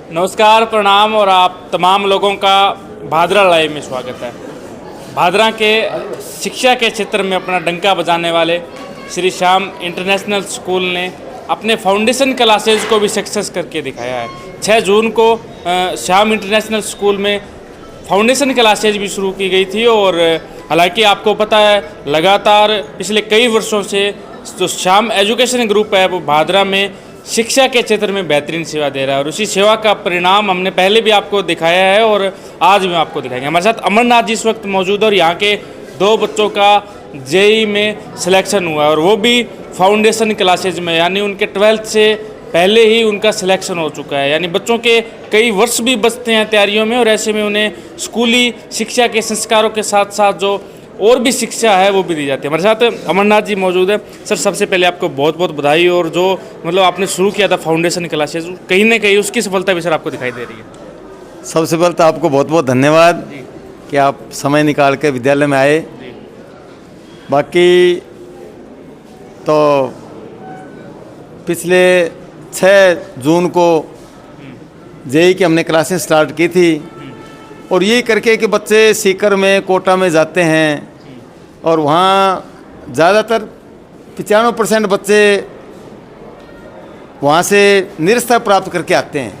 नमस्कार, प्रणाम और आप तमाम लोगों का भादरा लाइव में स्वागत है। भादरा के शिक्षा के क्षेत्र में अपना डंका बजाने वाले श्री श्याम इंटरनेशनल स्कूल ने अपने फाउंडेशन क्लासेज को भी सक्सेस करके दिखाया है। 6 जून को श्याम इंटरनेशनल स्कूल में फाउंडेशन क्लासेज भी शुरू की गई थी और हालांकि आपको पता है लगातार पिछले कई वर्षों से जो श्याम एजुकेशन ग्रुप है वो भादरा में शिक्षा के क्षेत्र में बेहतरीन सेवा दे रहा है और उसी सेवा का परिणाम हमने पहले भी आपको दिखाया है और आज भी आपको दिखाएंगे। हमारे साथ अमरनाथ जी इस वक्त मौजूद है और यहाँ के 2 बच्चों का जेईई में सिलेक्शन हुआ है और वो भी फाउंडेशन क्लासेज में, यानी उनके 12th से पहले ही उनका सिलेक्शन हो चुका है। यानी बच्चों के कई वर्ष भी बचते हैं तैयारियों में और ऐसे में उन्हें स्कूली शिक्षा के संस्कारों के साथ साथ जो और भी शिक्षा है वो भी दी जाती है। हमारे साथ अमरनाथ जी मौजूद है। सर, सबसे पहले आपको बहुत बहुत बधाई और जो मतलब आपने शुरू किया था फाउंडेशन क्लासेस, कहीं ना कहीं उसकी सफलता भी सर आपको दिखाई दे रही है। सबसे पहले तो आपको बहुत बहुत धन्यवाद कि आप समय निकाल के विद्यालय में आए। बाकी तो पिछले 6 जून को जेईई की हमने क्लासेस स्टार्ट की थी और यही करके कि बच्चे सीकर में कोटा में जाते हैं और वहाँ ज़्यादातर 95% बच्चे वहाँ से निरस्ता प्राप्त करके आते हैं,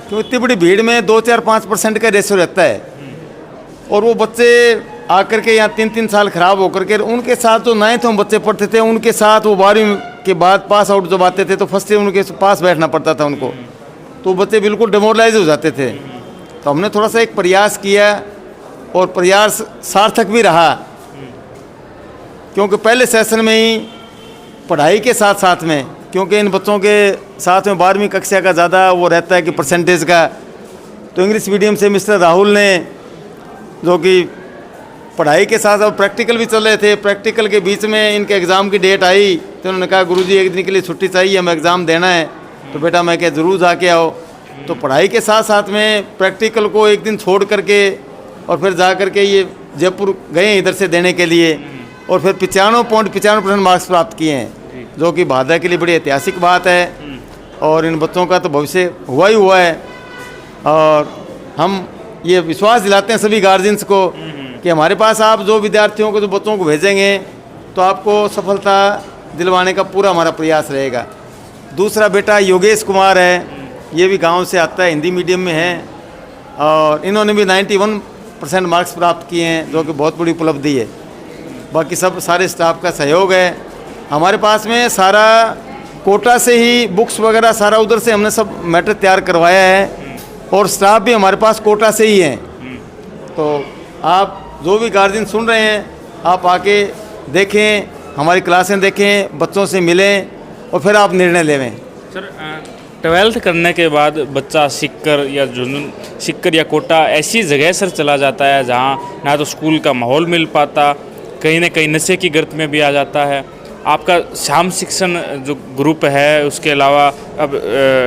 क्योंकि इतनी बड़ी भीड़ में 2-4-5% का रेशो रहता है और वो बच्चे आकर के यहाँ 3-3 साल ख़राब होकर के उनके साथ जो 9th में बच्चे पढ़ते थे उनके साथ वो 12वीं के बाद पास आउट जब आते थे तो फर्स्ट ईयर उनके पास बैठना पड़ता था उनको, तो बच्चे बिल्कुल डिमोरलाइज हो जाते थे। तो हमने थोड़ा सा एक प्रयास किया और प्रयास सार्थक भी रहा, क्योंकि पहले सेशन में ही पढ़ाई के साथ साथ में, क्योंकि इन बच्चों के साथ में 12वीं कक्षा का ज़्यादा वो रहता है कि परसेंटेज का, तो इंग्लिश मीडियम से मिस्टर राहुल ने जो कि पढ़ाई के साथ साथ प्रैक्टिकल भी चल रहे थे, प्रैक्टिकल के बीच में इनके एग्ज़ाम की डेट आई तो उन्होंने कहा गुरुजी एक दिन के लिए छुट्टी चाहिए, हमें एग्ज़ाम देना है। तो बेटा मैं क्या ज़रूर जाके आओ। तो पढ़ाई के साथ साथ में प्रैक्टिकल को एक दिन छोड़ करके और फिर जा करके ये जयपुर गए इधर से देने के लिए और फिर 95.95% मार्क्स प्राप्त किए हैं, जो कि भादरा के लिए बड़ी ऐतिहासिक बात है और इन बच्चों का तो भविष्य हुआ ही हुआ है। और हम ये विश्वास दिलाते हैं सभी गार्जियंस को कि हमारे पास आप जो विद्यार्थियों को जो बच्चों को भेजेंगे तो आपको सफलता दिलवाने का पूरा हमारा प्रयास रहेगा। दूसरा बेटा योगेश कुमार है, ये भी गांव से आता है, हिंदी मीडियम में है और इन्होंने भी 91% मार्क्स प्राप्त किए हैं, जो कि बहुत बड़ी उपलब्धि है। बाकी सब सारे स्टाफ का सहयोग है। हमारे पास में सारा कोटा से ही बुक्स वगैरह सारा उधर से हमने सब मैटर तैयार करवाया है और स्टाफ भी हमारे पास कोटा से ही है। तो आप जो भी गार्जियन सुन रहे हैं आप आके देखें, हमारी क्लासें देखें, बच्चों से मिलें और फिर आप निर्णय लेवें। सर, 12th करने के बाद बच्चा सिक्कर या जुनून सिक्कर या कोटा ऐसी जगह सर चला जाता है जहाँ ना तो स्कूल का माहौल मिल पाता, कहीं ना कहीं नशे की गर्त में भी आ जाता है। आपका श्याम शिक्षण जो ग्रुप है उसके अलावा अब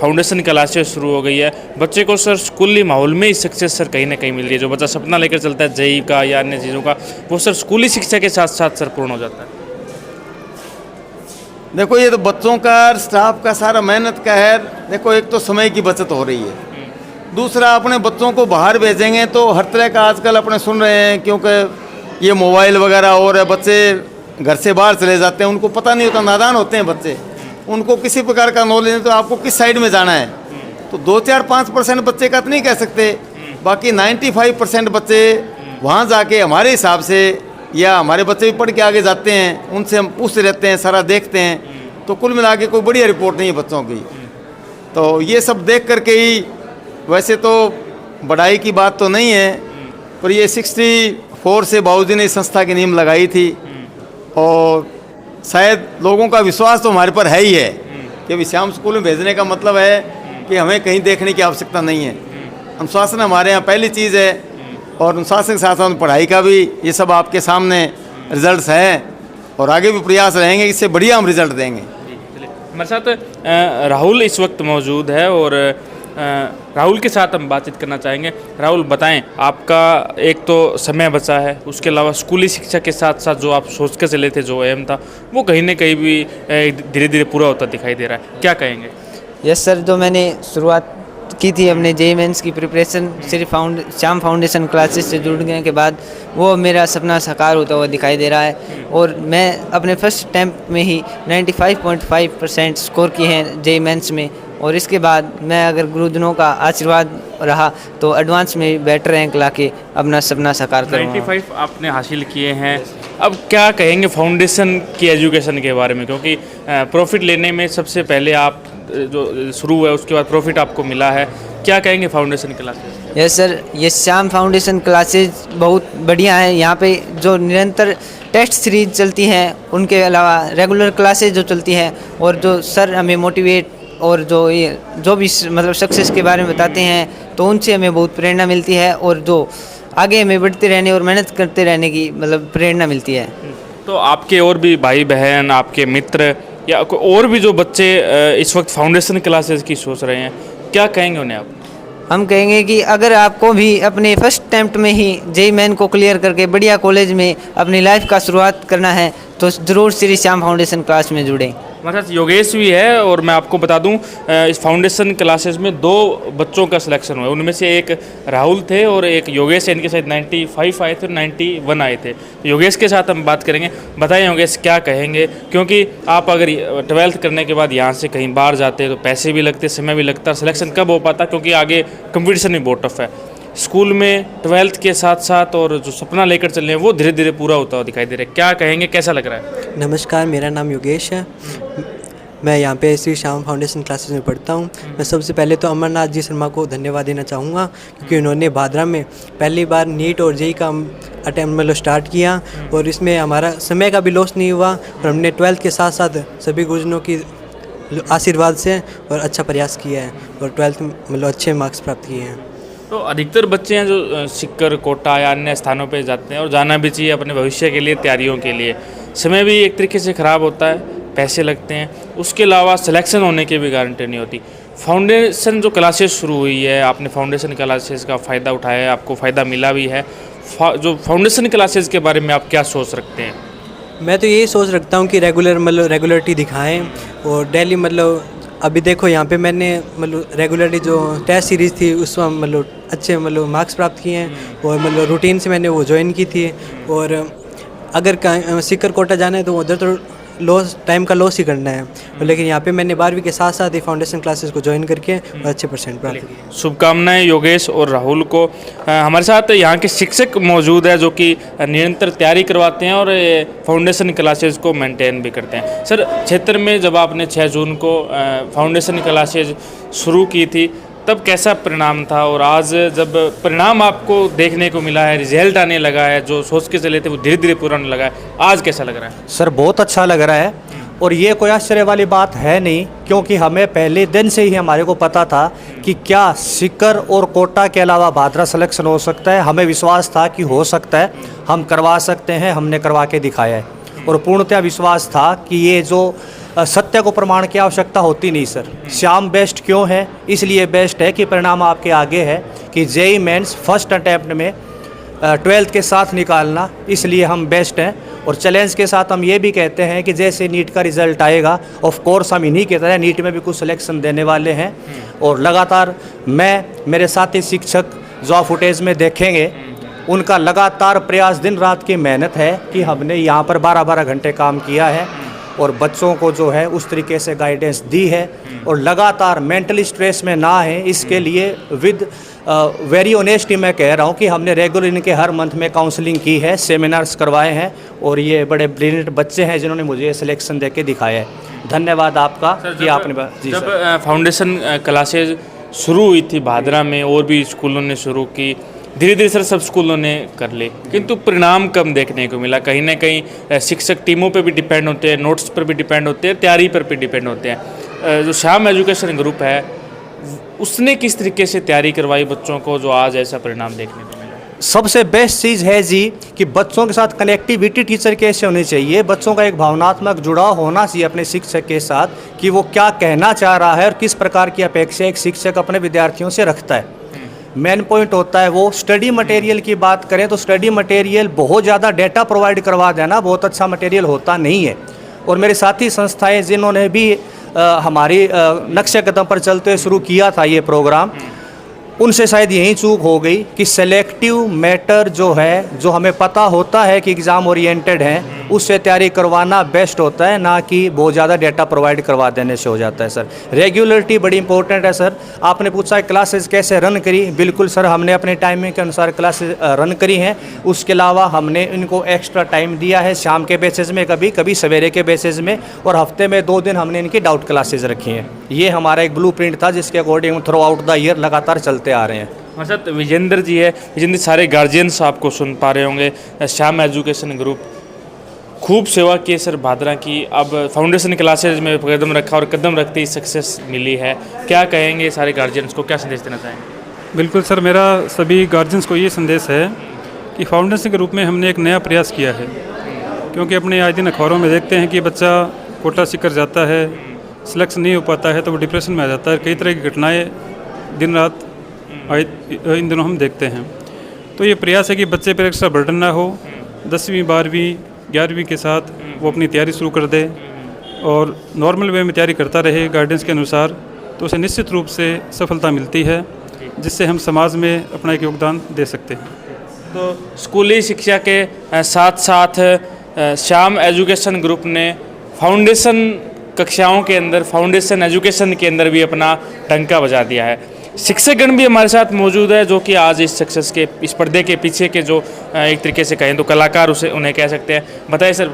फाउंडेशन क्लासेस शुरू हो गई है, बच्चे को सर स्कूली माहौल में ही सक्सेस सर कहीं ना कहीं मिल रही है। जो बच्चा सपना लेकर चलता है जेईई का या अन्य चीज़ों का, वो सर स्कूली शिक्षा के साथ साथ सर पूर्ण हो जाता है। देखो ये तो बच्चों का स्टाफ का सारा मेहनत का है। देखो एक तो समय की बचत हो रही है, दूसरा अपने बच्चों को बाहर भेजेंगे तो हर तरह का आजकल अपने सुन रहे हैं, क्योंकि ये मोबाइल वगैरह और है, बच्चे घर से बाहर चले जाते हैं, उनको पता नहीं होता, नादान होते हैं बच्चे, उनको किसी प्रकार का नॉलेज नहीं, तो आपको किस साइड में जाना है। तो 2-4-5% बच्चे का तो नहीं कह सकते, बाकी 95% बच्चे वहाँ जाके हमारे हिसाब से या हमारे बच्चे भी पढ़ के आगे जाते हैं, उनसे हम पूछते रहते हैं, सारा देखते हैं, तो कुल मिला के कोई बढ़िया रिपोर्ट नहीं है बच्चों की। तो ये सब देख करके ही, वैसे तो बढ़ाई की बात तो नहीं है, पर ये 64 से बाबूजी ने इस संस्था की नींव लगाई थी और शायद लोगों का विश्वास तो हमारे पर है ही है कि श्याम स्कूल में भेजने का मतलब है कि हमें कहीं देखने की आवश्यकता नहीं है। अनुशासन हमारे यहाँ पहली चीज़ है और अनुशासन के साथ साथ पढ़ाई का भी, ये सब आपके सामने रिजल्ट्स हैं और आगे भी प्रयास रहेंगे, इससे बढ़िया हम रिजल्ट देंगे। हमारे साथ राहुल इस वक्त मौजूद है और राहुल के साथ हम बातचीत करना चाहेंगे। राहुल, बताएं, आपका एक तो समय बचा है, उसके अलावा स्कूली शिक्षा के साथ साथ जो आप सोच के चले थे, जो एम था, वो कहीं ना कहीं भी धीरे धीरे पूरा होता दिखाई दे रहा है, क्या कहेंगे? यस सर, जो मैंने शुरुआत की थी अपने जेईई मेंस की प्रिपरेशन सिर्फ श्याम फाउंडेशन क्लासेस से जुड़ने के बाद, वो मेरा सपना साकार होता हुआ दिखाई दे रहा है। और मैं अपने फर्स्ट अटैम्प्ट में ही 95.5% स्कोर किए हैं जेईई मेंस में। और इसके बाद मैं अगर गुरुजनों का आशीर्वाद रहा तो एडवांस में बेटर रैंक लाके अपना सपना साकार करूँगा। 95 आपने हासिल किए हैं। अब क्या कहेंगे फाउंडेशन की एजुकेशन के बारे में, क्योंकि प्रॉफिट लेने में सबसे पहले आप जो शुरू हुआ उसके बाद प्रॉफिट आपको मिला है, क्या कहेंगे फाउंडेशन क्लासेस? यस सर, ये श्याम फाउंडेशन क्लासेज बहुत बढ़िया है। यहाँ पे जो निरंतर टेस्ट सीरीज चलती हैं, उनके अलावा रेगुलर क्लासेज जो चलती हैं, और जो सर हमें मोटिवेट और जो भी मतलब सक्सेस के बारे में बताते हैं, तो उनसे हमें बहुत प्रेरणा मिलती है, और जो आगे हमें बढ़ते रहने और मेहनत करते रहने की मतलब प्रेरणा मिलती है। तो आपके और भी भाई बहन, आपके मित्र या और भी जो बच्चे इस वक्त फाउंडेशन क्लासेस की सोच रहे हैं, क्या कहेंगे उन्हें आप? हम कहेंगे कि अगर आपको भी अपने फर्स्ट अटैम्प्ट में ही जेईई मेन को क्लियर करके बढ़िया कॉलेज में अपनी लाइफ का शुरुआत करना है, तो ज़रूर श्री श्याम फाउंडेशन क्लास में जुड़ें। हमारे साथ योगेश भी है, और मैं आपको बता दूं इस फाउंडेशन क्लासेस में 2 बच्चों का सिलेक्शन हुआ। उनमें से एक राहुल थे और एक योगेश, इनके साथ 95 आए थे और 91 आए थे। तो योगेश के साथ हम बात करेंगे। बताइए योगेश, क्या कहेंगे, क्योंकि आप अगर 12th करने के बाद यहाँ से कहीं बाहर जाते हैं तो पैसे भी लगते, समय भी लगता, सिलेक्शन कब हो पाता, क्योंकि आगे कंपटीशन भी बहुत टफ है। स्कूल में 12th के साथ साथ और जो सपना लेकर चल रहे हैं वो धीरे धीरे पूरा होता हुआ दिखाई दे रहा है, क्या कहेंगे, कैसा लग रहा है? नमस्कार, मेरा नाम योगेश है। मैं यहाँ पे श्री श्याम फाउंडेशन क्लासेस में पढ़ता हूँ। मैं सबसे पहले तो अमरनाथ जी शर्मा को धन्यवाद देना चाहूँगा, क्योंकि उन्होंने भादरा में पहली बार नीट और जेईई का अटैम्प्ट मतलब स्टार्ट किया, और इसमें हमारा समय का भी लॉस नहीं हुआ, और हमने 12th के साथ साथ सभी गुरुजनों की आशीर्वाद से और अच्छा प्रयास किया है, और 12th में मतलब अच्छे मार्क्स प्राप्त किए हैं। तो अधिकतर बच्चे हैं जो सिक्कर, कोटा या अन्य स्थानों पे जाते हैं, और जाना भी चाहिए अपने भविष्य के लिए, तैयारियों के लिए। समय भी एक तरीके से ख़राब होता है, पैसे लगते हैं, उसके अलावा सिलेक्शन होने की भी गारंटी नहीं होती। फाउंडेशन जो क्लासेस शुरू हुई है, आपने फाउंडेशन क्लासेस का फ़ायदा उठाया है, आपको फ़ायदा मिला भी है। जो फाउंडेशन क्लासेस के बारे में आप क्या सोच रखते हैं? मैं तो यही सोच रखता हूँ कि रेगुलरिटी दिखाएं, और डेली अभी देखो यहाँ पे मैंने रेगुलरली जो टेस्ट सीरीज़ थी उसमें अच्छे मार्क्स प्राप्त किए हैं, और रूटीन से मैंने वो ज्वाइन की थी। और अगर सिक्कर कोटा जाना है तो उधर तो टाइम का लॉस ही करना है, लेकिन यहाँ पे मैंने 12वीं के साथ साथ ही फाउंडेशन क्लासेस को ज्वाइन करके और अच्छे परसेंट प्राप्त किए। शुभकामनाएं योगेश और राहुल को। हमारे साथ यहाँ के शिक्षक मौजूद है जो कि निरंतर तैयारी करवाते हैं और फाउंडेशन क्लासेस को मेंटेन भी करते हैं। सर, क्षेत्र में जब आपने 6 जून को फाउंडेशन क्लासेस शुरू की थी तब कैसा परिणाम था, और आज जब परिणाम आपको देखने को मिला है, रिजल्ट आने लगा है, जो सोच के चले थे वो धीरे धीरे पूरा होने लगा है, आज कैसा लग रहा है? सर, बहुत अच्छा लग रहा है, और ये कोई आश्चर्य वाली बात है नहीं, क्योंकि हमें पहले दिन से ही हमारे को पता था कि क्या सिक्कर और कोटा के अलावा भादरा सिलेक्शन हो सकता है। हमें विश्वास था कि हो सकता है, हम करवा सकते हैं, हमने करवा के दिखाया है, और पूर्णतः विश्वास था कि ये जो सत्य को प्रमाण की आवश्यकता होती नहीं सर। श्याम बेस्ट क्यों है? इसलिए बेस्ट है कि परिणाम आपके आगे है कि जेईई मेंस फर्स्ट अटैम्प्ट में 12th के साथ निकालना, इसलिए हम बेस्ट हैं। और चैलेंज के साथ हम ये भी कहते हैं कि जैसे नीट का रिज़ल्ट आएगा, ऑफ कोर्स हम इन्हीं की तरह नीट में भी कुछ सिलेक्शन देने वाले हैं, और लगातार मेरे साथी शिक्षक जो फुटेज में देखेंगे, उनका लगातार प्रयास, दिन रात की मेहनत है कि हमने यहाँ पर 12-12 घंटे काम किया है और बच्चों को जो है उस तरीके से गाइडेंस दी है, और लगातार मेंटली स्ट्रेस में ना है, इसके लिए विद वेरी ऑनेस्टली मैं कह रहा हूँ कि हमने रेगुलर इनके हर मंथ में काउंसलिंग की है, सेमिनार्स करवाए हैं, और ये बड़े ब्रिलियंट बच्चे हैं जिन्होंने मुझे सिलेक्शन दे के दिखाया है। धन्यवाद आपका कि आपने जब फाउंडेशन क्लासेज शुरू हुई थी भादरा में, और भी स्कूलों ने शुरू की, धीरे धीरे सर सब स्कूलों ने कर ली, किंतु परिणाम कम देखने को मिला। कहीं ना कहीं शिक्षक टीमों पे भी डिपेंड होते हैं, नोट्स पर भी डिपेंड होते हैं, तैयारी पर भी डिपेंड होते हैं। जो श्याम एजुकेशन ग्रुप है उसने किस तरीके से तैयारी करवाई बच्चों को, जो आज ऐसा परिणाम देखने को मिला? सबसे बेस्ट चीज़ है जी कि बच्चों के साथ कनेक्टिविटी टीचर कैसे होनी चाहिए। बच्चों का एक भावनात्मक जुड़ाव होना चाहिए अपने शिक्षक के साथ, कि वो क्या कहना चाह रहा है और किस प्रकार की अपेक्षा एक शिक्षक अपने विद्यार्थियों से रखता है। मेन पॉइंट होता है वो स्टडी मटेरियल की बात करें तो स्टडी मटेरियल बहुत ज़्यादा डेटा प्रोवाइड करवा देना बहुत अच्छा मटेरियल होता नहीं है, और मेरे साथी संस्थाएं जिन्होंने भी हमारी नक्शे कदम पर चलते शुरू किया था ये प्रोग्राम, उनसे शायद यही चूक हो गई कि सेलेक्टिव मैटर जो है, जो हमें पता होता है कि एग्ज़ाम ओरिएंटेड हैं, उससे तैयारी करवाना बेस्ट होता है, ना कि बहुत ज़्यादा डेटा प्रोवाइड करवा देने से हो जाता है सर। रेगुलरिटी बड़ी इंपॉर्टेंट है सर। आपने पूछा क्लासेस कैसे रन करी, बिल्कुल सर हमने अपने टाइमिंग के अनुसार क्लासेस रन करी हैं। उसके अलावा हमने इनको एक्स्ट्रा टाइम दिया है, शाम के बेसिस में, कभी कभी सवेरे के बेसिस में, और हफ्ते में 2 दिन हमने इनकी डाउट क्लासेस रखी हैं। ये हमारा एक ब्लूप्रिंट था जिसके according through out the year लगातार चलते आ रहे हैं। हमारे साथ विजेंद्र जी है। विजेंद्र जी, सारे गार्जियंस आपको सुन पा रहे होंगे। श्याम एजुकेशन ग्रुप खूब सेवा की है सर भादरा की, अब फाउंडेशन क्लासेज में कदम रखा और कदम रखते ही सक्सेस मिली है। क्या कहेंगे सारे गार्जियंस को, क्या संदेश देना चाहेंगे? बिल्कुल सर, मेरा सभी गार्जियंस को ये संदेश है कि फाउंडेशन के रूप में हमने एक नया प्रयास किया है, क्योंकि अपने आए दिन अखबारों में देखते हैं कि बच्चा कोटा सीकर जाता है, सिलेक्शन नहीं हो पाता है तो वो डिप्रेशन में आ जाता है। कई तरह की घटनाएँ दिन रात इन दिनों हम देखते हैं। तो ये प्रयास है कि बच्चे पर एक्स्ट्रा बर्डन ना हो, 10वीं 12वीं 11वीं के साथ वो अपनी तैयारी शुरू कर दे और नॉर्मल वे में तैयारी करता रहे गाइडेंस के अनुसार, तो उसे निश्चित रूप से सफलता मिलती है, जिससे हम समाज में अपना एक योगदान दे सकते हैं। तो स्कूली शिक्षा के साथ साथ श्याम एजुकेशन ग्रुप ने फाउंडेशन कक्षाओं के अंदर, फाउंडेशन एजुकेशन के अंदर भी अपना डंका बजा दिया है। शिक्षकगण भी हमारे साथ मौजूद है, जो कि आज इस सक्सेस के, इस पर्दे के पीछे के जो एक तरीके से कहें तो कलाकार उन्हें कह सकते हैं। बताइए सर,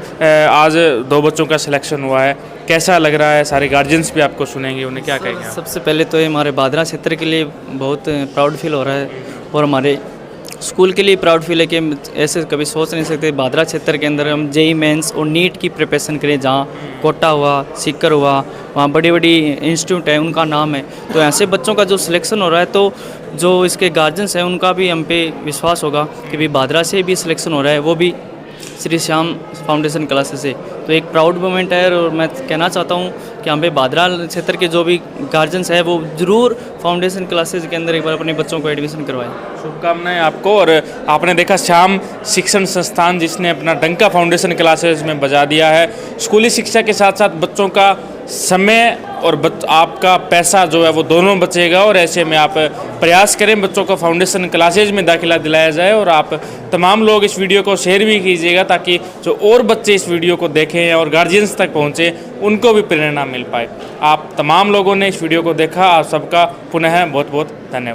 आज 2 बच्चों का सिलेक्शन हुआ है, कैसा लग रहा है? सारे गार्जियंस भी आपको सुनेंगे, उन्हें क्या कहेंगे? सबसे पहले तो ये हमारे भादरा क्षेत्र के लिए बहुत प्राउड फील हो रहा है, और हमारे स्कूल के लिए प्राउड फील है कि ऐसे कभी सोच नहीं सकते भादरा क्षेत्र के अंदर हम जेई मेंस और नीट की प्रिपरेशन करें, जहाँ कोटा हुआ, सीकर हुआ, वहाँ बड़ी बड़ी इंस्टीट्यूट है, उनका नाम है। तो ऐसे बच्चों का जो सिलेक्शन हो रहा है, तो जो इसके गार्जियंस हैं उनका भी हम पे विश्वास होगा कि भाई भादरा से भी सिलेक्शन हो रहा है, वो भी श्री श्याम फाउंडेशन क्लासेस से। तो एक प्राउड मोमेंट है, और मैं कहना चाहता हूँ कि हम पे भादरा क्षेत्र के जो भी गार्जियंस है वो ज़रूर फाउंडेशन क्लासेस के अंदर एक बार अपने बच्चों को एडमिशन करवाएं। शुभकामनाएं आपको। और आपने देखा श्याम शिक्षण संस्थान जिसने अपना डंका फाउंडेशन क्लासेस में बजा दिया है। स्कूली शिक्षा के साथ साथ बच्चों का समय और आपका पैसा जो है वो दोनों बचेगा, और ऐसे में आप प्रयास करें बच्चों को फाउंडेशन क्लासेज में दाखिला दिलाया जाए। और आप तमाम लोग इस वीडियो को शेयर भी कीजिएगा, ताकि जो और बच्चे इस वीडियो को देखें और गार्जियंस तक पहुँचे, उनको भी प्रेरणा मिल पाए। आप तमाम लोगों ने इस वीडियो को देखा, आप सबका पुनः बहुत बहुत धन्यवाद।